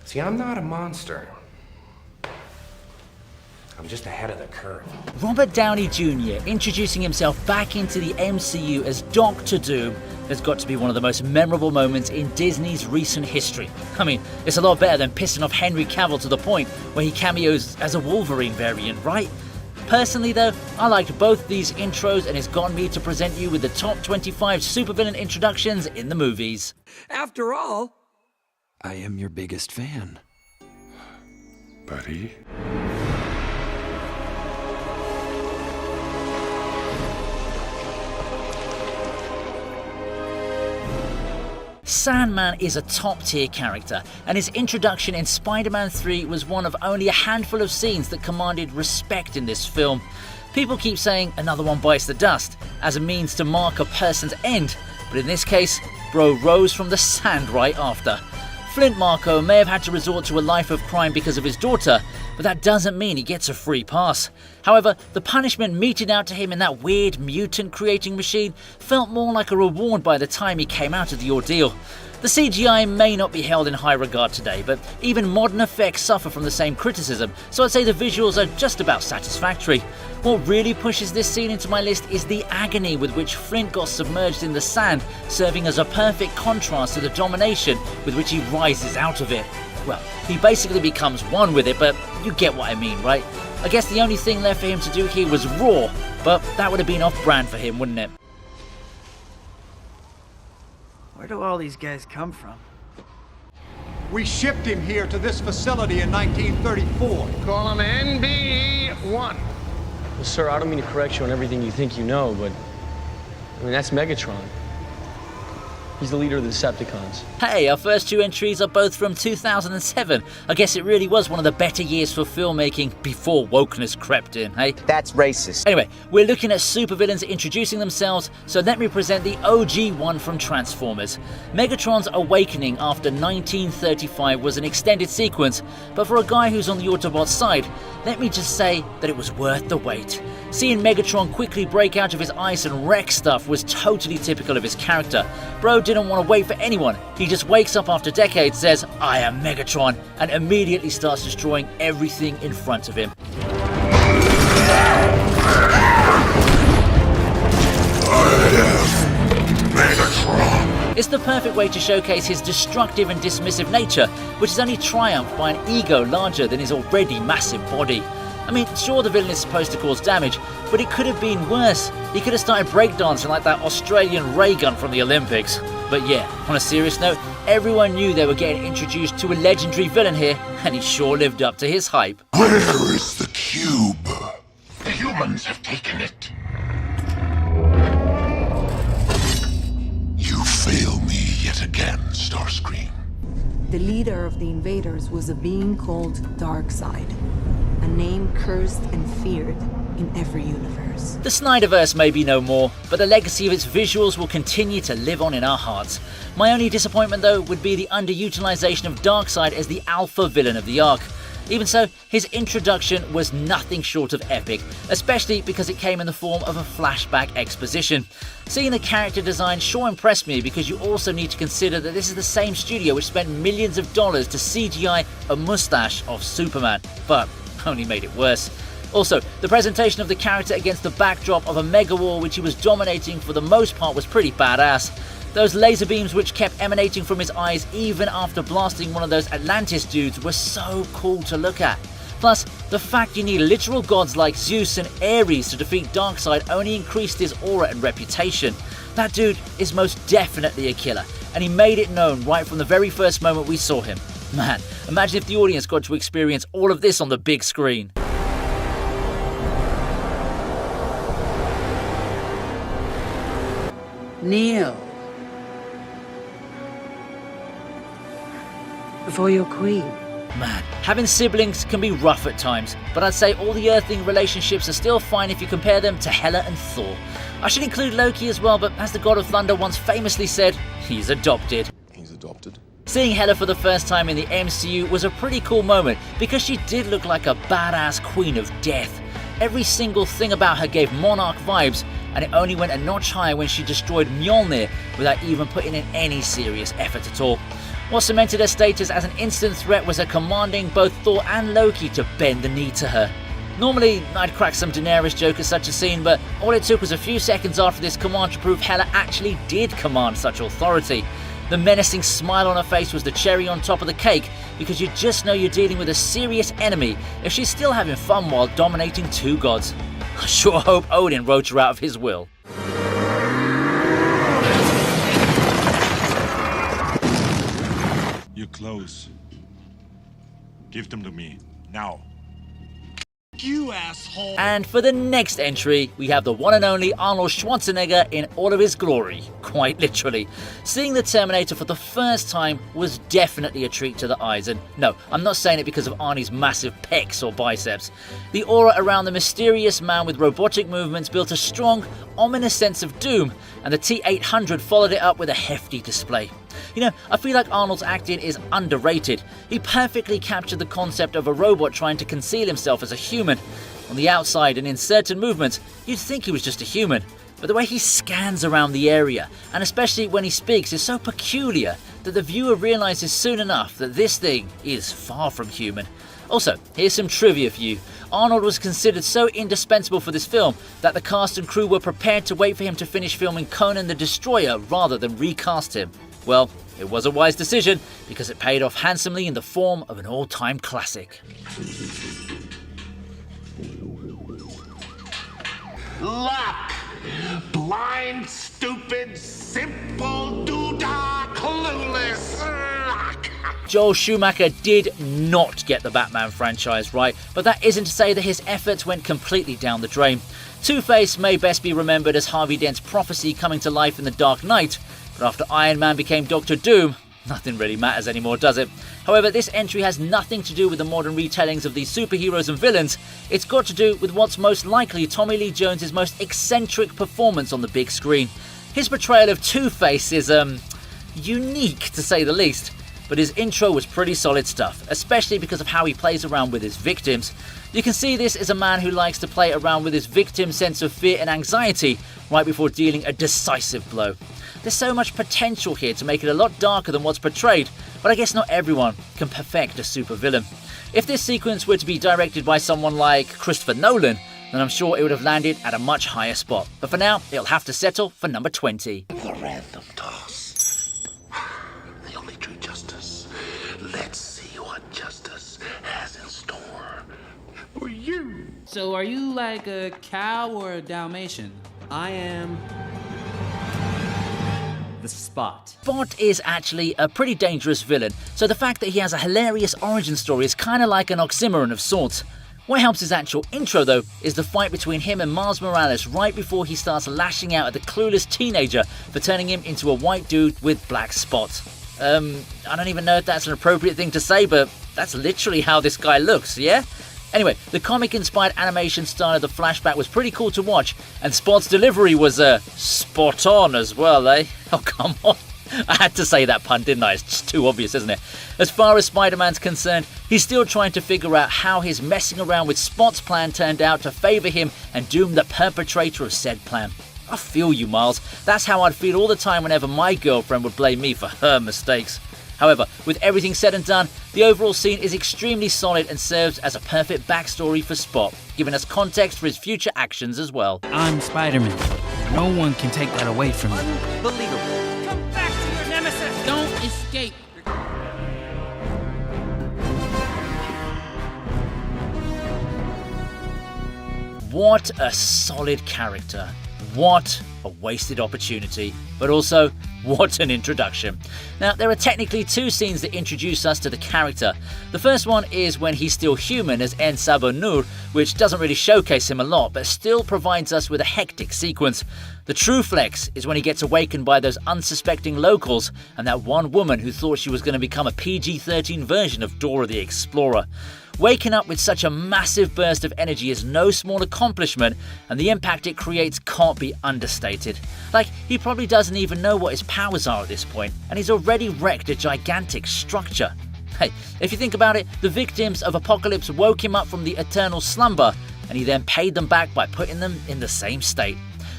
See, I'm not a monster. I'm just ahead of the curve. Robert Downey Jr. introducing himself back into the MCU as Doctor Doom has got to be one of the most memorable moments in Disney's recent history. I mean, it's a lot better than pissing off Henry Cavill to the point where he cameos as a Wolverine variant, right? Personally though, I liked both these intros and it's gotten me to present you with the top 25 supervillain introductions in the movies. After all, I am your biggest fan. Buddy? Sandman is a top-tier character, and his introduction in Spider-Man 3 was one of only a handful of scenes that commanded respect in this film. People keep saying another one bites the dust, as a means to mark a person's end, but in this case, bro rose from the sand right after. Flint Marko may have had to resort to a life of crime because of his daughter, but that doesn't mean he gets a free pass. However, the punishment meted out to him in that weird mutant creating machine felt more like a reward by the time he came out of the ordeal. The CGI may not be held in high regard today, but even modern effects suffer from the same criticism, so I'd say the visuals are just about satisfactory. What really pushes this scene into my list is the agony with which Flint got submerged in the sand, serving as a perfect contrast to the domination with which he rises out of it. Well, he basically becomes one with it, but you get what I mean, right? I guess the only thing left for him to do here was roar, but that would have been off-brand for him, wouldn't it? Where do all these guys come from? We shipped him here to this facility in 1934. Call him NB1. Well, sir, I don't mean to correct you on everything you think you know, but I mean, that's Megatron. He's the leader of the Decepticons. Hey, our first two entries are both from 2007. I guess it really was one of the better years for filmmaking before wokeness crept in, hey? That's racist. Anyway, we're looking at supervillains introducing themselves, so let me present the OG one from Transformers. Megatron's awakening after 1935 was an extended sequence, but for a guy who's on the Autobot side, let me just say that it was worth the wait. Seeing Megatron quickly break out of his ice and wreck stuff was totally typical of his character. Bro didn't want to wait for anyone. He just wakes up after decades, says, "I am Megatron," and immediately starts destroying everything in front of him. It's the perfect way to showcase his destructive and dismissive nature, which is only triumphed by an ego larger than his already massive body. I mean, sure, the villain is supposed to cause damage, but it could have been worse. He could have started breakdancing like that Australian ray gun from the Olympics. But yeah, on a serious note, everyone knew they were getting introduced to a legendary villain here, and he sure lived up to his hype. Where is the cube? The humans have taken it. You fail me yet again, Starscream. The leader of the invaders was a being called Darkseid, a name cursed and feared in every universe. The Snyderverse may be no more, but the legacy of its visuals will continue to live on in our hearts. My only disappointment though would be the underutilization of Darkseid as the alpha villain of the arc. Even so, his introduction was nothing short of epic, especially because it came in the form of a flashback exposition. Seeing the character design sure impressed me, because you also need to consider that this is the same studio which spent millions of dollars to CGI a mustache of Superman, but only made it worse. Also, the presentation of the character against the backdrop of a mega war which he was dominating for the most part was pretty badass. Those laser beams which kept emanating from his eyes even after blasting one of those Atlantis dudes were so cool to look at. Plus, the fact you need literal gods like Zeus and Ares to defeat Darkseid only increased his aura and reputation. That dude is most definitely a killer, and he made it known right from the very first moment we saw him. Man, imagine if the audience got to experience all of this on the big screen. Kneel before your queen. Man, having siblings can be rough at times, but I'd say all the Earthling relationships are still fine if you compare them to Hela and Thor. I should include Loki as well, but as the God of Thunder once famously said, he's adopted. He's adopted? Seeing Hela for the first time in the MCU was a pretty cool moment, because she did look like a badass queen of death. Every single thing about her gave Monarch vibes, and it only went a notch higher when she destroyed Mjolnir without even putting in any serious effort at all. What cemented her status as an instant threat was her commanding both Thor and Loki to bend the knee to her. Normally, I'd crack some Daenerys joke at such a scene, but all it took was a few seconds after this command to prove Hela actually did command such authority. The menacing smile on her face was the cherry on top of the cake, because you just know you're dealing with a serious enemy if she's still having fun while dominating two gods. I sure hope Odin wrote her out of his will. You're close. Give them to me, now. You asshole! And for the next entry, we have the one and only Arnold Schwarzenegger in all of his glory, quite literally. Seeing the Terminator for the first time was definitely a treat to the eyes, and no, I'm not saying it because of Arnie's massive pecs or biceps. The aura around the mysterious man with robotic movements built a strong, ominous sense of doom, and the T-800 followed it up with a hefty display. You know, I feel like Arnold's acting is underrated. He perfectly captured the concept of a robot trying to conceal himself as a human. On the outside and in certain movements, you'd think he was just a human. But the way he scans around the area, and especially when he speaks, is so peculiar that the viewer realizes soon enough that this thing is far from human. Also, here's some trivia for you. Arnold was considered so indispensable for this film that the cast and crew were prepared to wait for him to finish filming Conan the Destroyer rather than recast him. Well, it was a wise decision because it paid off handsomely in the form of an all-time classic. Luck! Blind, stupid, simple, doodah, clueless luck! Joel Schumacher did not get the Batman franchise right, but that isn't to say that his efforts went completely down the drain. Two-Face may best be remembered as Harvey Dent's prophecy coming to life in The Dark Knight, but after Iron Man became Doctor Doom, nothing really matters anymore, does it? However, this entry has nothing to do with the modern retellings of these superheroes and villains. It's got to do with what's most likely Tommy Lee Jones' most eccentric performance on the big screen. His portrayal of Two-Face is, unique to say the least. But his intro was pretty solid stuff, especially because of how he plays around with his victims. You can see this is a man who likes to play around with his victim's sense of fear and anxiety right before dealing a decisive blow. There's so much potential here to make it a lot darker than what's portrayed, but I guess not everyone can perfect a supervillain. If this sequence were to be directed by someone like Christopher Nolan, then I'm sure it would have landed at a much higher spot. But for now, it'll have to settle for number 20. The random toss. The only true justice. Let's see what justice has in store for you. So are you like a cow or a Dalmatian? I am the Spot. Spot is actually a pretty dangerous villain, so the fact that he has a hilarious origin story is kind of like an oxymoron of sorts. What helps his actual intro though is the fight between him and Miles Morales right before he starts lashing out at the clueless teenager for turning him into a white dude with black spots. I don't even know if that's an appropriate thing to say, but that's literally how this guy looks, yeah? Anyway, the comic-inspired animation style of the flashback was pretty cool to watch, and Spot's delivery was spot on as well, eh? Oh, come on. I had to say that pun, didn't I? It's just too obvious, isn't it? As far as Spider-Man's concerned, he's still trying to figure out how his messing around with Spot's plan turned out to favour him and doom the perpetrator of said plan. I feel you, Miles. That's how I'd feel all the time whenever my girlfriend would blame me for her mistakes. However, with everything said and done, the overall scene is extremely solid and serves as a perfect backstory for Spot, giving us context for his future actions as well. I'm Spider-Man. No one can take that away from me. Unbelievable. Come back to your nemesis! Don't escape! What a solid character. What a wasted opportunity. But also, what an introduction. Now, there are technically two scenes that introduce us to the character. The first one is when he's still human as En Sabo Nur, which doesn't really showcase him a lot, but still provides us with a hectic sequence. The true flex is when he gets awakened by those unsuspecting locals and that one woman who thought she was going to become a PG-13 version of Dora the Explorer. Waking up with such a massive burst of energy is no small accomplishment, and the impact it creates can't be understated. Like, he probably doesn't even know what his powers are at this point, and he's already wrecked a gigantic structure. Hey, if you think about it, the victims of Apocalypse woke him up from the eternal slumber, and he then paid them back by putting them in the same state.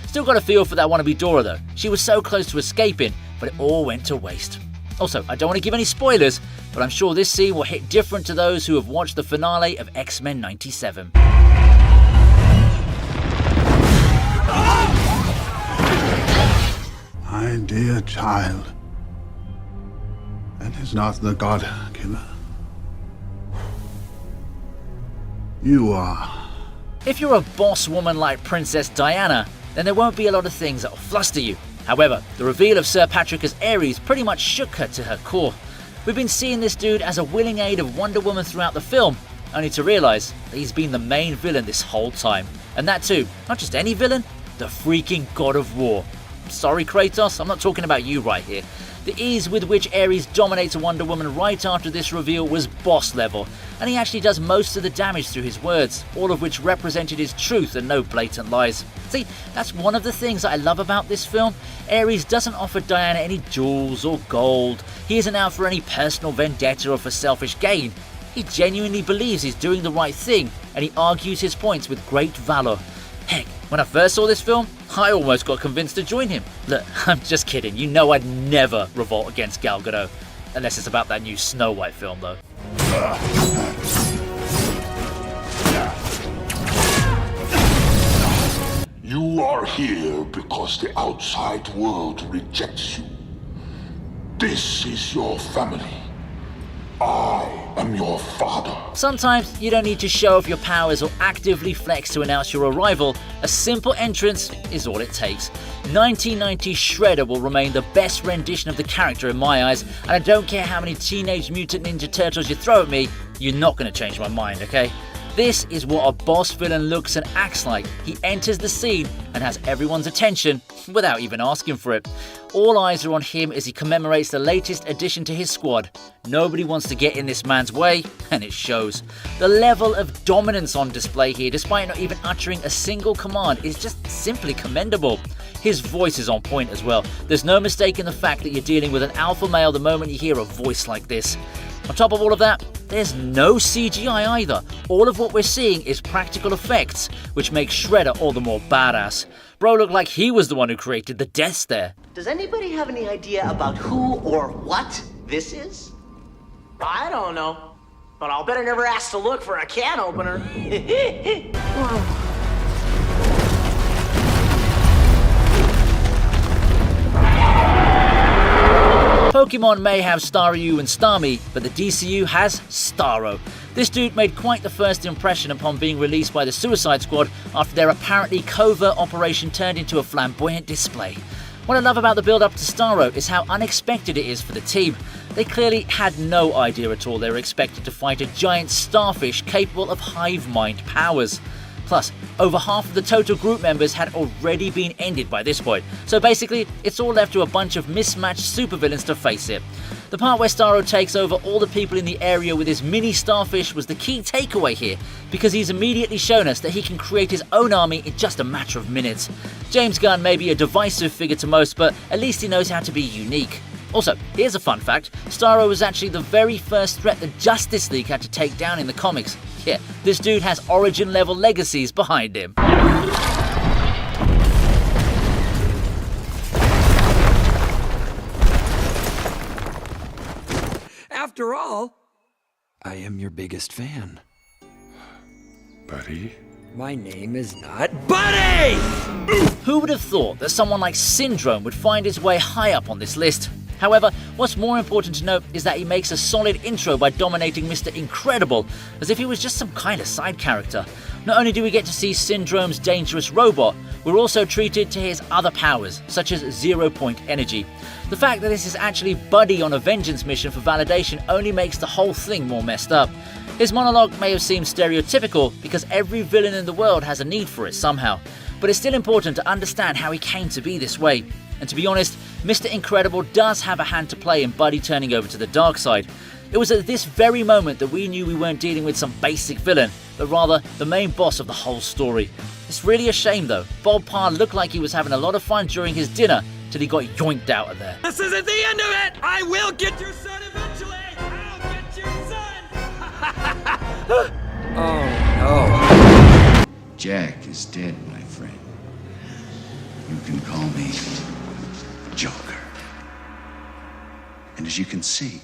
Still got a feel for that wannabe Dora though. She was so close to escaping, but it all went to waste. Also, I don't want to give any spoilers, but I'm sure this scene will hit different to those who have watched the finale of X-Men 97. My dear child, that is not the God Killer. You are. If you're a boss woman like Princess Diana, then there won't be a lot of things that'll fluster you. However, the reveal of Sir Patrick as Ares pretty much shook her to her core. We've been seeing this dude as a willing aid of Wonder Woman throughout the film, only to realise that he's been the main villain this whole time. And that too, not just any villain, the freaking God of War. Sorry Kratos, I'm not talking about you right here. The ease with which Ares dominates Wonder Woman right after this reveal was boss level, and he actually does most of the damage through his words, all of which represented his truth and no blatant lies. See, that's one of the things that I love about this film. Ares doesn't offer Diana any jewels or gold. He isn't out for any personal vendetta or for selfish gain. He genuinely believes he's doing the right thing, and he argues his points with great valor. Heck, when I first saw this film, I almost got convinced to join him. Look, I'm just kidding. You know I'd never revolt against Gal Gadot. Unless it's about that new Snow White film, though. You are here because the outside world rejects you. This is your family. I am your father. Sometimes you don't need to show off your powers or actively flex to announce your arrival. A simple entrance is all it takes. 1990 Shredder will remain the best rendition of the character in my eyes, and I don't care how many Teenage Mutant Ninja Turtles you throw at me, you're not going to change my mind, okay? This is what a boss villain looks and acts like. He enters the scene and has everyone's attention without even asking for it. All eyes are on him as he commemorates the latest addition to his squad. Nobody wants to get in this man's way, and it shows. The level of dominance on display here, despite not even uttering a single command, is just simply commendable. His voice is on point as well. There's no mistaking the fact that you're dealing with an alpha male the moment you hear a voice like this. On top of all of that, there's no CGI either. All of what we're seeing is practical effects, which makes Shredder all the more badass. Bro looked like he was the one who created the death stare. Does anybody have any idea about who or what this is? I don't know, but I'll bet I never asked to look for a can opener. Pokemon may have Staryu and Starmie, but the DCU has Starro. This dude made quite the first impression upon being released by the Suicide Squad after their apparently covert operation turned into a flamboyant display. What I love about the build-up to Starro is how unexpected it is for the team. They clearly had no idea at all they were expected to fight a giant starfish capable of hive mind powers. Plus, over half of the total group members had already been ended by this point, so basically it's all left to a bunch of mismatched supervillains to face it. The part where Starro takes over all the people in the area with his mini starfish was the key takeaway here, because he's immediately shown us that he can create his own army in just a matter of minutes. James Gunn may be a divisive figure to most, but at least he knows how to be unique. Also, here's a fun fact, Starro was actually the very first threat the Justice League had to take down in the comics. Yeah, this dude has origin level legacies behind him. After all, I am your biggest fan. Buddy? My name is not Buddy! Who would have thought that someone like Syndrome would find his way high up on this list? However, what's more important to note is that he makes a solid intro by dominating Mr. Incredible, as if he was just some kind of side character. Not only do we get to see Syndrome's dangerous robot, we're also treated to his other powers, such as zero-point energy. The fact that this is actually Buddy on a vengeance mission for validation only makes the whole thing more messed up. His monologue may have seemed stereotypical because every villain in the world has a need for it somehow, but it's still important to understand how he came to be this way. And to be honest, Mr. Incredible does have a hand to play in Buddy turning over to the dark side. It was at this very moment that we knew we weren't dealing with some basic villain, but rather the main boss of the whole story. It's really a shame though. Bob Parr looked like he was having a lot of fun during his dinner till he got yoinked out of there. This isn't the end of it! I will get your son eventually! I'll get your son! Oh no. Jack is dead, my friend. You can call me Joker. And as you can see,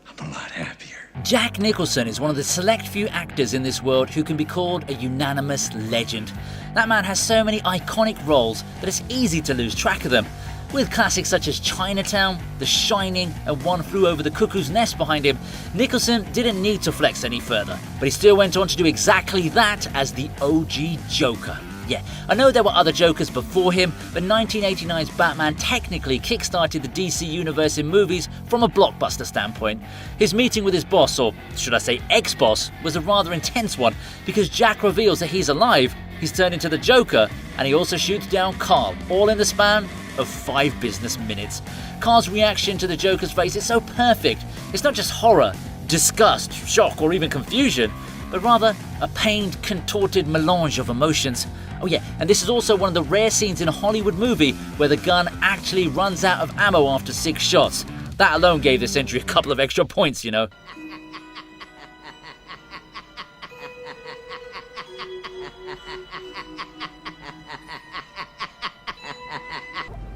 I'm a lot happier. Jack Nicholson is one of the select few actors in this world who can be called a unanimous legend. That man has so many iconic roles that it's easy to lose track of them. With classics such as Chinatown, The Shining, and One Flew Over the Cuckoo's Nest behind him, Nicholson didn't need to flex any further, but he still went on to do exactly that as the OG Joker. Yeah, I know there were other Jokers before him, but 1989's Batman technically kickstarted the DC universe in movies from a blockbuster standpoint. His meeting with his boss, or should I say ex-boss, was a rather intense one, because Jack reveals that he's alive, he's turned into the Joker, and he also shoots down Carl, all in the span of 5 business minutes. Carl's reaction to the Joker's face is so perfect. It's not just horror, disgust, shock, or even confusion, but rather a pained, contorted melange of emotions. Oh yeah, and this is also one of the rare scenes in a Hollywood movie where the gun actually runs out of ammo after 6 shots. That alone gave this entry a couple of extra points, you know.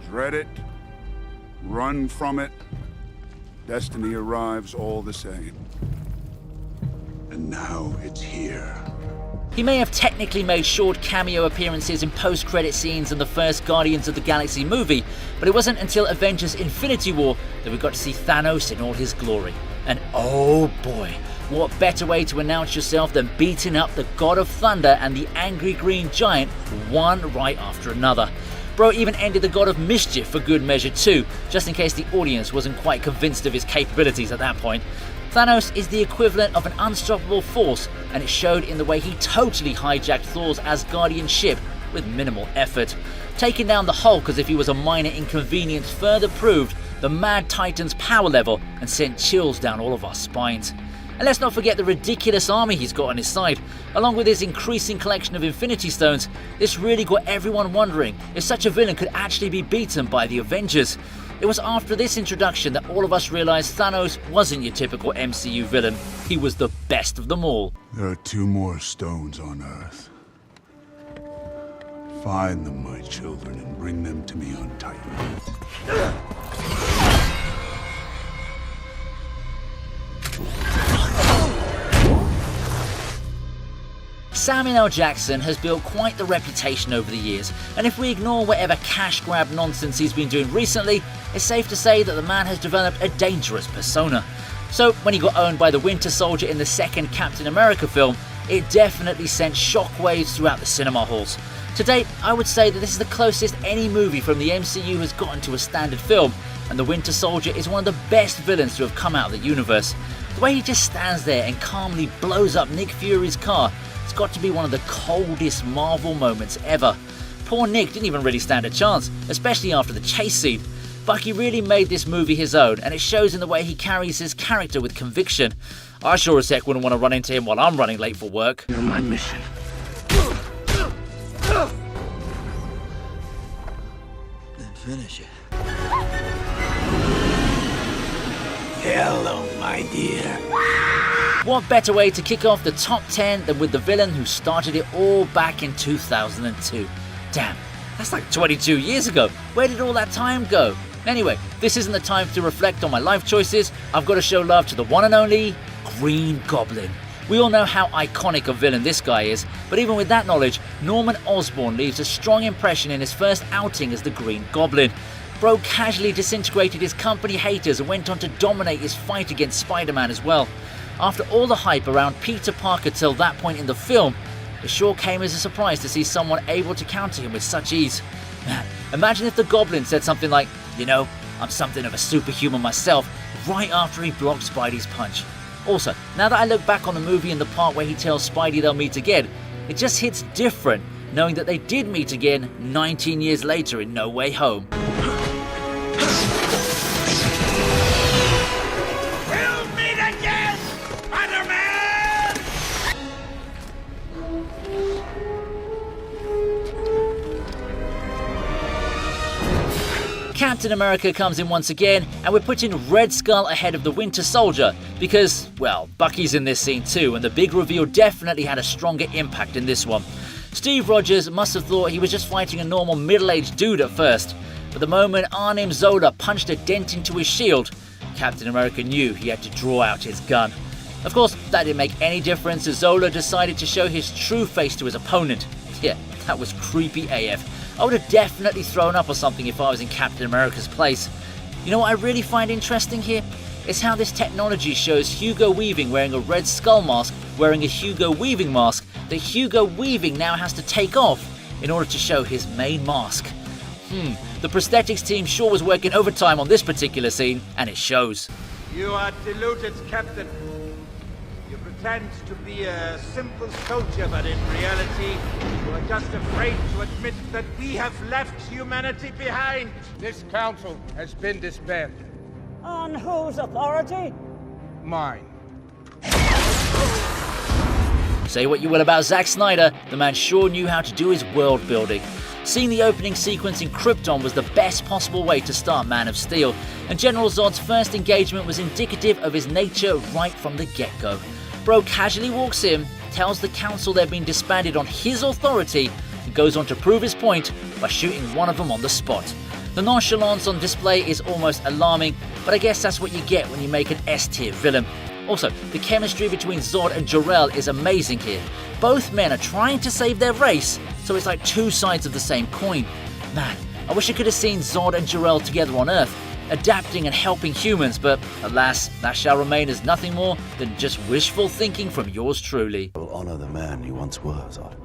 Dread it, run from it, destiny arrives all the same. And now it's here. He may have technically made short cameo appearances in post-credit scenes in the first Guardians of the Galaxy movie, but it wasn't until Avengers Infinity War that we got to see Thanos in all his glory. And oh boy, what better way to announce yourself than beating up the God of Thunder and the Angry Green Giant one right after another. Bro even ended the God of Mischief for good measure too, just in case the audience wasn't quite convinced of his capabilities at that point. Thanos is the equivalent of an unstoppable force, and it showed in the way he totally hijacked Thor's Asgardian ship with minimal effort. Taking down the Hulk as if he was a minor inconvenience further proved the Mad Titan's power level and sent chills down all of our spines. And let's not forget the ridiculous army he's got on his side. Along with his increasing collection of Infinity Stones, this really got everyone wondering if such a villain could actually be beaten by the Avengers. It was after this introduction that all of us realised Thanos wasn't your typical MCU villain. He was the best of them all. There are 2 more stones on Earth. Find them, my children, and bring them to me on Titan. Samuel L. Jackson has built quite the reputation over the years, and if we ignore whatever cash grab nonsense he's been doing recently, it's safe to say that the man has developed a dangerous persona. So when he got owned by the Winter Soldier in the second Captain America film, it definitely sent shockwaves throughout the cinema halls. To date, I would say that this is the closest any movie from the MCU has gotten to a standard film, and the Winter Soldier is one of the best villains to have come out of the universe. The way he just stands there and calmly blows up Nick Fury's car, it's got to be one of the coldest Marvel moments ever. Poor Nick didn't even really stand a chance, especially after the chase scene. Bucky really made this movie his own, and it shows in the way he carries his character with conviction. I sure as heck wouldn't want to run into him while I'm running late for work. You're my mission. Then finish it. Hello, my dear. What better way to kick off the top 10 than with the villain who started it all back in 2002? Damn, that's like 22 years ago. Where did all that time go? Anyway, this isn't the time to reflect on my life choices. I've got to show love to the one and only Green Goblin. We all know how iconic a villain this guy is, but even with that knowledge, Norman Osborn leaves a strong impression in his first outing as the Green Goblin. Bro casually disintegrated his company haters and went on to dominate his fight against Spider-Man as well. After all the hype around Peter Parker till that point in the film, it sure came as a surprise to see someone able to counter him with such ease. Man, imagine if the Goblin said something like, you know, I'm something of a superhuman myself, right after he blocked Spidey's punch. Also, now that I look back on the movie and the part where he tells Spidey they'll meet again, it just hits different knowing that they did meet again 19 years later in No Way Home. Captain America comes in once again, and we're putting Red Skull ahead of the Winter Soldier because, well, Bucky's in this scene too, and the big reveal definitely had a stronger impact in this one. Steve Rogers must have thought he was just fighting a normal middle-aged dude at first, but the moment Arnim Zola punched a dent into his shield, Captain America knew he had to draw out his gun. Of course, that didn't make any difference as Zola decided to show his true face to his opponent. Yeah, that was creepy AF. I would have definitely thrown up or something if I was in Captain America's place. You know what I really find interesting here? It's how this technology shows Hugo Weaving wearing a Red Skull mask wearing a Hugo Weaving mask that Hugo Weaving now has to take off in order to show his main mask. The prosthetics team sure was working overtime on this particular scene, and it shows. You are deluded, Captain. You pretend to be a simple soldier, but in reality, you are just afraid to admit that we have left humanity behind. This council has been disbanded. On whose authority? Mine. Say what you will about Zack Snyder, the man sure knew how to do his world building. Seeing the opening sequence in Krypton was the best possible way to start Man of Steel, and General Zod's first engagement was indicative of his nature right from the get-go. Bro casually walks in, tells the council they've been disbanded on his authority, and goes on to prove his point by shooting one of them on the spot. The nonchalance on display is almost alarming, but I guess that's what you get when you make an S-tier villain. Also, the chemistry between Zod and Jor-El is amazing here. Both men are trying to save their race, so it's like two sides of the same coin. Man, I wish I could have seen Zod and Jor-El together on Earth, adapting and helping humans, but alas, that shall remain as nothing more than just wishful thinking from yours truly. We'll honor the man you once were, Zod.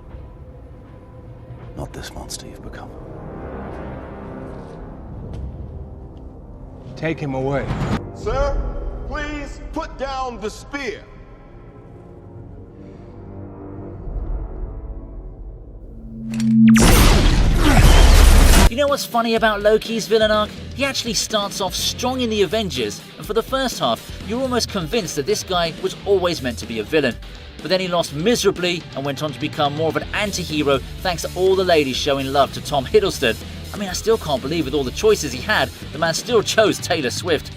Not this monster you've become. Take him away. Sir, please put down the spear. You know what's funny about Loki's villain arc? He actually starts off strong in the Avengers, and for the first half, you're almost convinced that this guy was always meant to be a villain. But then he lost miserably and went on to become more of an anti-hero thanks to all the ladies showing love to Tom Hiddleston. I mean, I still can't believe with all the choices he had, the man still chose Taylor Swift.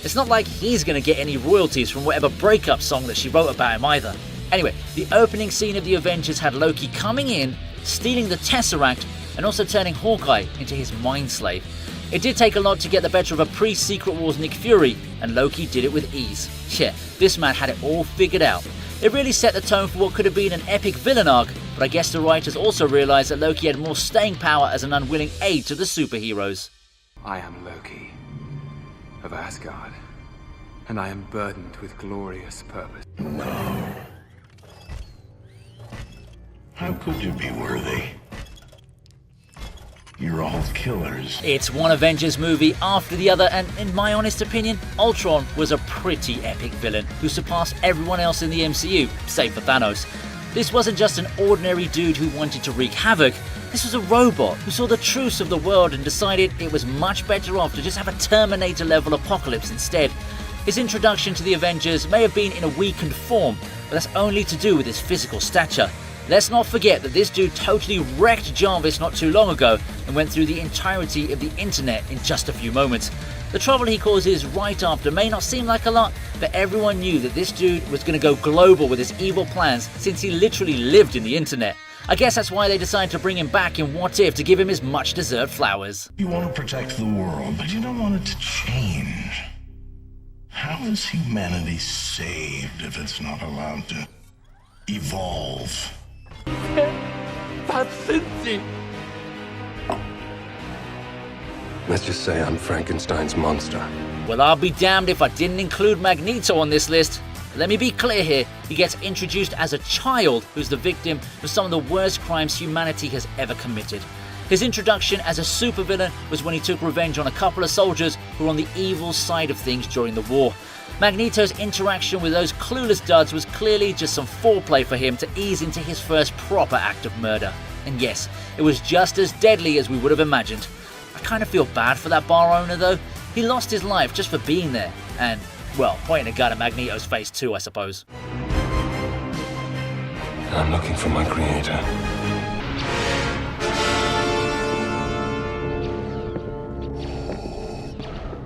It's not like he's going to get any royalties from whatever breakup song that she wrote about him either. Anyway, the opening scene of the Avengers had Loki coming in, stealing the Tesseract, and also turning Hawkeye into his mind slave. It did take a lot to get the better of a pre-Secret Wars Nick Fury, and Loki did it with ease. Yeah, this man had it all figured out. It really set the tone for what could have been an epic villain arc, but I guess the writers also realised that Loki had more staying power as an unwilling aid to the superheroes. I am Loki, of Asgard, and I am burdened with glorious purpose. No. How could you be worthy? You're all killers. It's one Avengers movie after the other, and in my honest opinion, Ultron was a pretty epic villain who surpassed everyone else in the MCU, save for Thanos. This wasn't just an ordinary dude who wanted to wreak havoc. This was a robot who saw the truths of the world and decided it was much better off to just have a Terminator-level apocalypse instead. His introduction to the Avengers may have been in a weakened form, but that's only to do with his physical stature. Let's not forget that this dude totally wrecked Jarvis not too long ago and went through the entirety of the internet in just a few moments. The trouble he causes right after may not seem like a lot, but everyone knew that this dude was going to go global with his evil plans since he literally lived in the internet. I guess that's why they decided to bring him back in What If to give him his much-deserved flowers. You want to protect the world, but you don't want it to change. How is humanity saved if it's not allowed to evolve? That's Cincy. Let's just say I'm Frankenstein's monster. Well, I'll be damned if I didn't include Magneto on this list. Let me be clear here, he gets introduced as a child who's the victim of some of the worst crimes humanity has ever committed. His introduction as a supervillain was when he took revenge on a couple of soldiers who were on the evil side of things during the war. Magneto's interaction with those clueless duds was clearly just some foreplay for him to ease into his first proper act of murder. And yes, it was just as deadly as we would have imagined. I kind of feel bad for that bar owner though. He lost his life just for being there. And, well, pointing a gun at Magneto's face too, I suppose. I'm looking for my creator.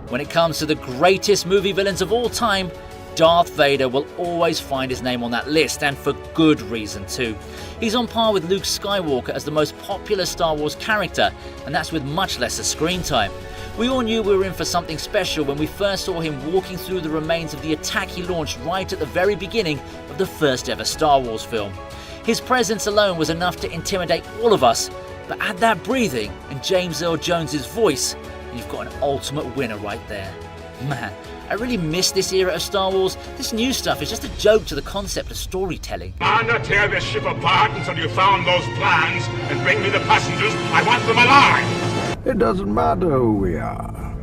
When it comes to the greatest movie villains of all time, Darth Vader will always find his name on that list, and for good reason too. He's on par with Luke Skywalker as the most popular Star Wars character, and that's with much lesser screen time. We all knew we were in for something special when we first saw him walking through the remains of the attack he launched right at the very beginning of the first ever Star Wars film. His presence alone was enough to intimidate all of us, but add that breathing and James Earl Jones's voice, and you've got an ultimate winner right there. Man, I really miss this era of Star Wars. This new stuff is just a joke to the concept of storytelling. I'm not tear this ship apart until you found those plans and bring me the passengers. I want them alive! It doesn't matter who we are.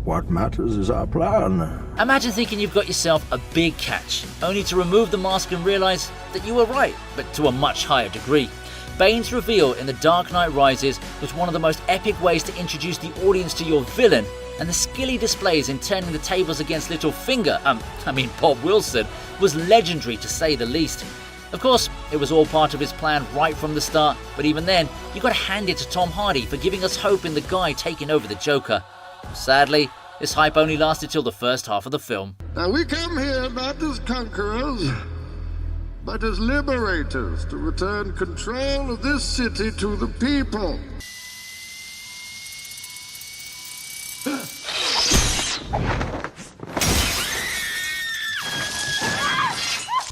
What matters is our plan. Imagine thinking you've got yourself a big catch, only to remove the mask and realise that you were right, but to a much higher degree. Bane's reveal in The Dark Knight Rises was one of the most epic ways to introduce the audience to your villain, and the skill he displays in turning the tables against Bob Wilson, was legendary to say the least. Of course, it was all part of his plan right from the start, but even then, you gotta hand it to Tom Hardy for giving us hope in the guy taking over the Joker. Sadly, this hype only lasted till the first half of the film. Now we come here not as conquerors, but as liberators to return control of this city to the people.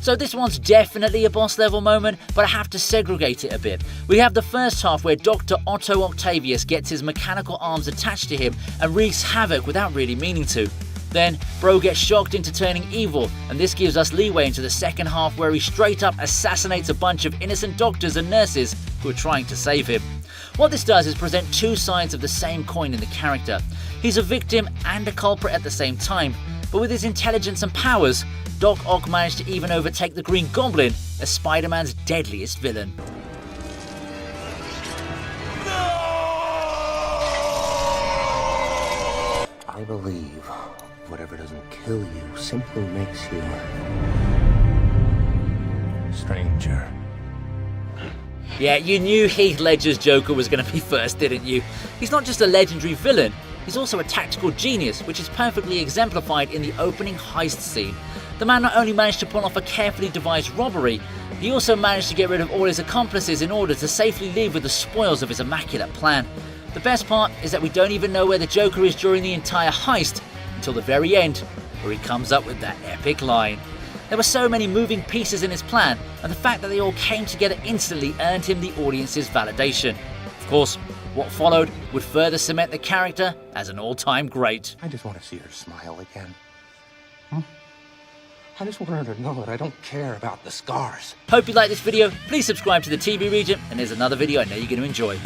So this one's definitely a boss level moment, but I have to segregate it a bit. We have the first half where Dr. Otto Octavius gets his mechanical arms attached to him and wreaks havoc without really meaning to. Then, Bro gets shocked into turning evil, and this gives us leeway into the second half where he straight up assassinates a bunch of innocent doctors and nurses who are trying to save him. What this does is present two sides of the same coin in the character. He's a victim and a culprit at the same time, but with his intelligence and powers, Doc Ock managed to even overtake the Green Goblin as Spider-Man's deadliest villain. I believe whatever doesn't kill you simply makes you stranger. Yeah, you knew Heath Ledger's Joker was going to be first, didn't you? He's not just a legendary villain, he's also a tactical genius, which is perfectly exemplified in the opening heist scene. The man not only managed to pull off a carefully devised robbery, he also managed to get rid of all his accomplices in order to safely leave with the spoils of his immaculate plan. The best part is that we don't even know where the Joker is during the entire heist until the very end, where he comes up with that epic line. There were so many moving pieces in his plan, and the fact that they all came together instantly earned him the audience's validation. Of course, what followed would further cement the character as an all-time great. I just want to see her smile again. I just want her to know that I don't care about the scars. Hope you liked this video. Please subscribe to the TV Region, and there's another video I know you're going to enjoy.